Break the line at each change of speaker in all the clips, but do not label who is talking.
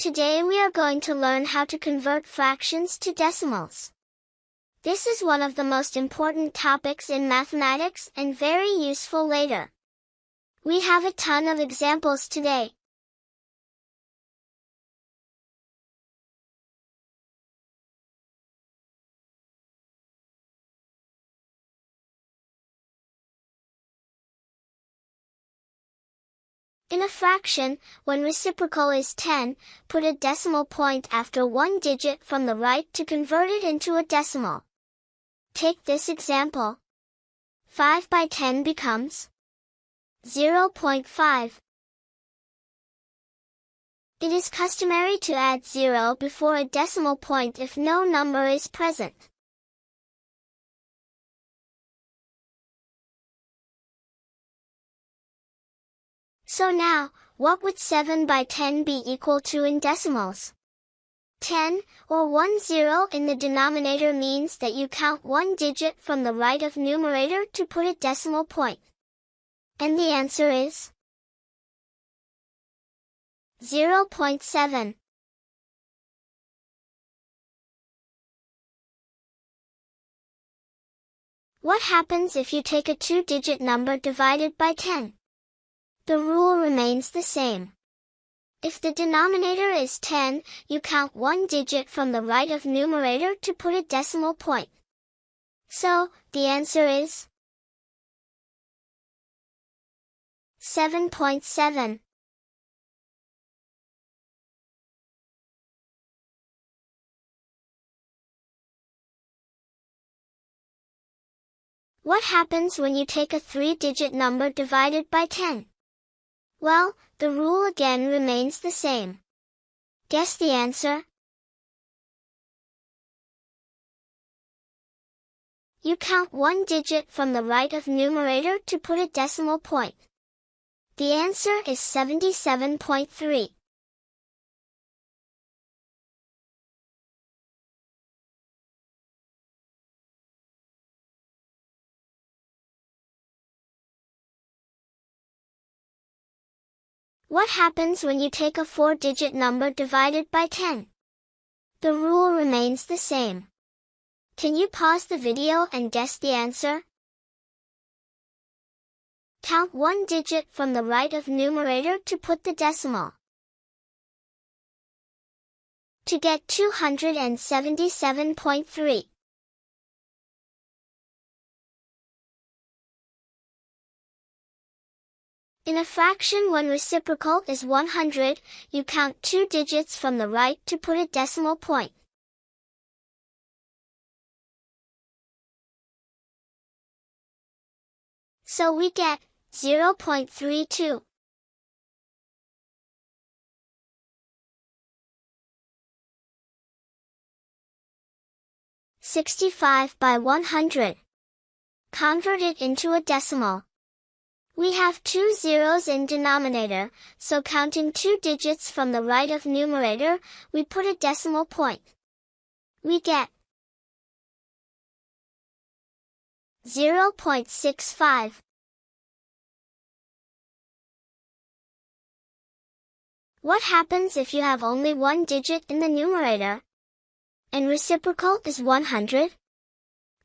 Today we are going to learn how to convert fractions to decimals. This is one of the most important topics in mathematics and very useful later. We have a ton of examples today. In a fraction, when reciprocal is 10, put a decimal point after one digit from the right to convert it into a decimal. Take this example. 5 by 10 becomes 0.5. It is customary to add 0 before a decimal point if no number is present. So now, what would 7 by 10 be equal to in decimals? 10, or 10 in the denominator means that you count one digit from the right of numerator to put a decimal point. And the answer is 0.7. What happens if you take a two-digit number divided by 10? The rule remains the same. If the denominator is 10, you count one digit from the right of numerator to put a decimal point. So, the answer is 7.7. What happens when you take a three-digit number divided by 10? Well, the rule again remains the same. Guess the answer? You count one digit from the right of numerator to put a decimal point. The answer is 77.3. What happens when you take a four-digit number divided by 10? The rule remains the same. Can you pause the video and guess the answer? Count one digit from the right of numerator to put the decimal. To get 277.3. In a fraction when reciprocal is 100, you count two digits from the right to put a decimal point. So we get 0.32. (65 by 100). Convert it into a decimal. We have two zeros in denominator, so counting two digits from the right of numerator, we put a decimal point. We get 0.65. What happens if you have only one digit in the numerator? And reciprocal is 100?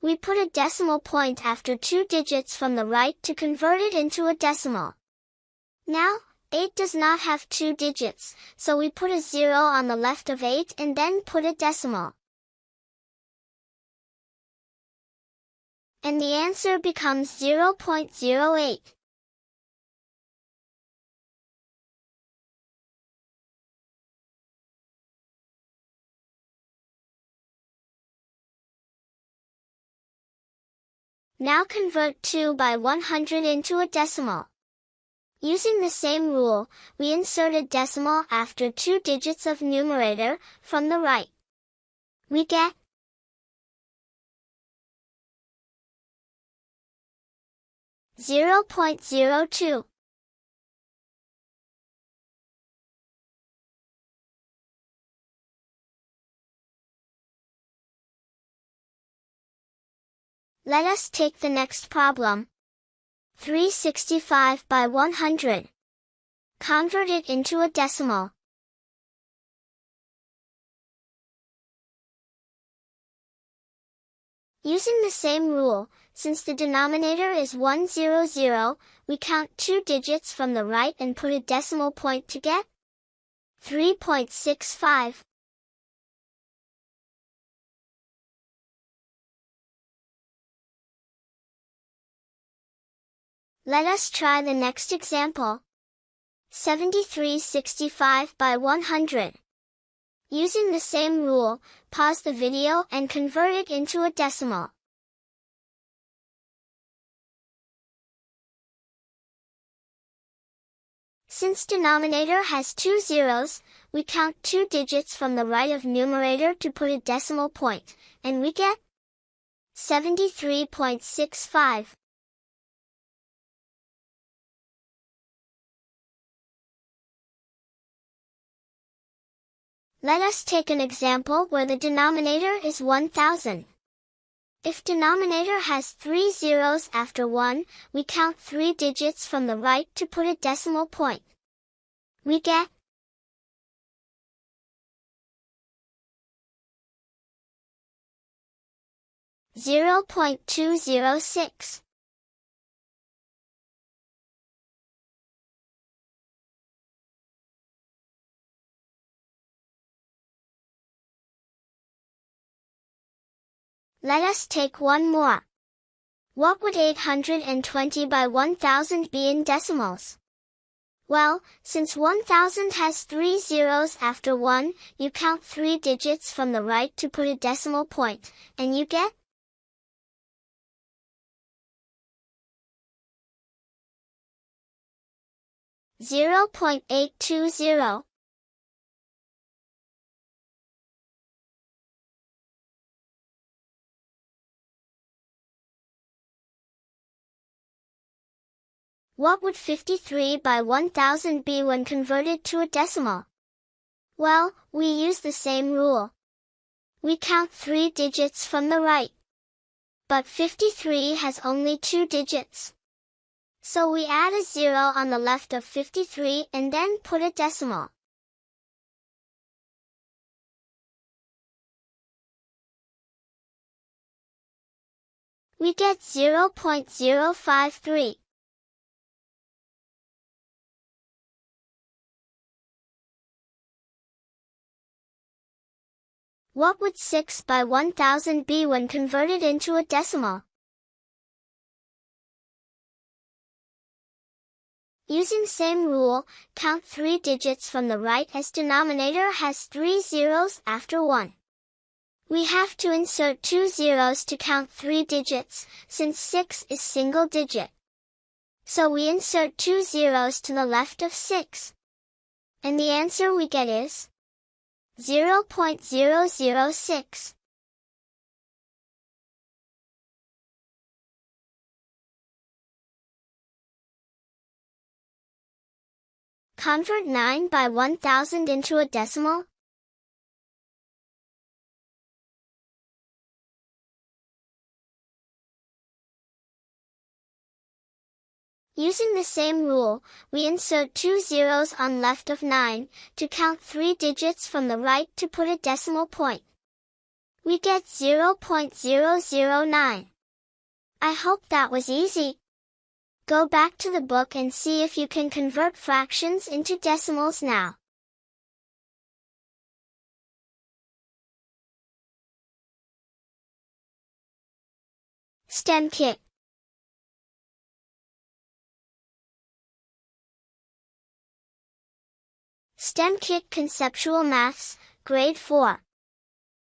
We put a decimal point after two digits from the right to convert it into a decimal. Now, 8 does not have two digits, so we put a 0 on the left of 8 and then put a decimal. And the answer becomes 0.08. Now convert 2 by 100 into a decimal. Using the same rule, we insert a decimal after two digits of numerator from the right. We get 0.02. Let us take the next problem. 365 by 100. Convert it into a decimal. Using the same rule, since the denominator is 100, we count 2 digits from the right and put a decimal point to get 3.65. Let us try the next example. 7365 by 100. Using the same rule, pause the video and convert it into a decimal. Since denominator has 2 zeros, we count 2 digits from the right of numerator to put a decimal point, and we get 73.65. Let us take an example where the denominator is 1000. If denominator has 3 zeros after 1, we count 3 digits from the right to put a decimal point. We get 0.206. Let us take one more. What would 820 by 1000 be in decimals? Well, since 1000 has 3 zeros after 1, you count 3 digits from the right to put a decimal point, and you get 0.820. What would 53 by 1000 be when converted to a decimal? Well, we use the same rule. We count 3 digits from the right. But 53 has only 2 digits. So we add a 0 on the left of 53 and then put a decimal. We get 0.053. What would 6 by 1000 be when converted into a decimal? Using same rule, count 3 digits from the right as denominator has 3 zeros after 1. We have to insert 2 zeros to count 3 digits, since 6 is single digit. So we insert 2 zeros to the left of 6. And the answer we get is 0.006. Convert 9 by 1000 into a decimal. Using the same rule, we insert 2 zeros on left of 9, to count 3 digits from the right to put a decimal point. We get 0.009. I hope that was easy. Go back to the book and see if you can convert fractions into decimals now. STEM Kit. STEM Kit Conceptual Maths, Grade 4.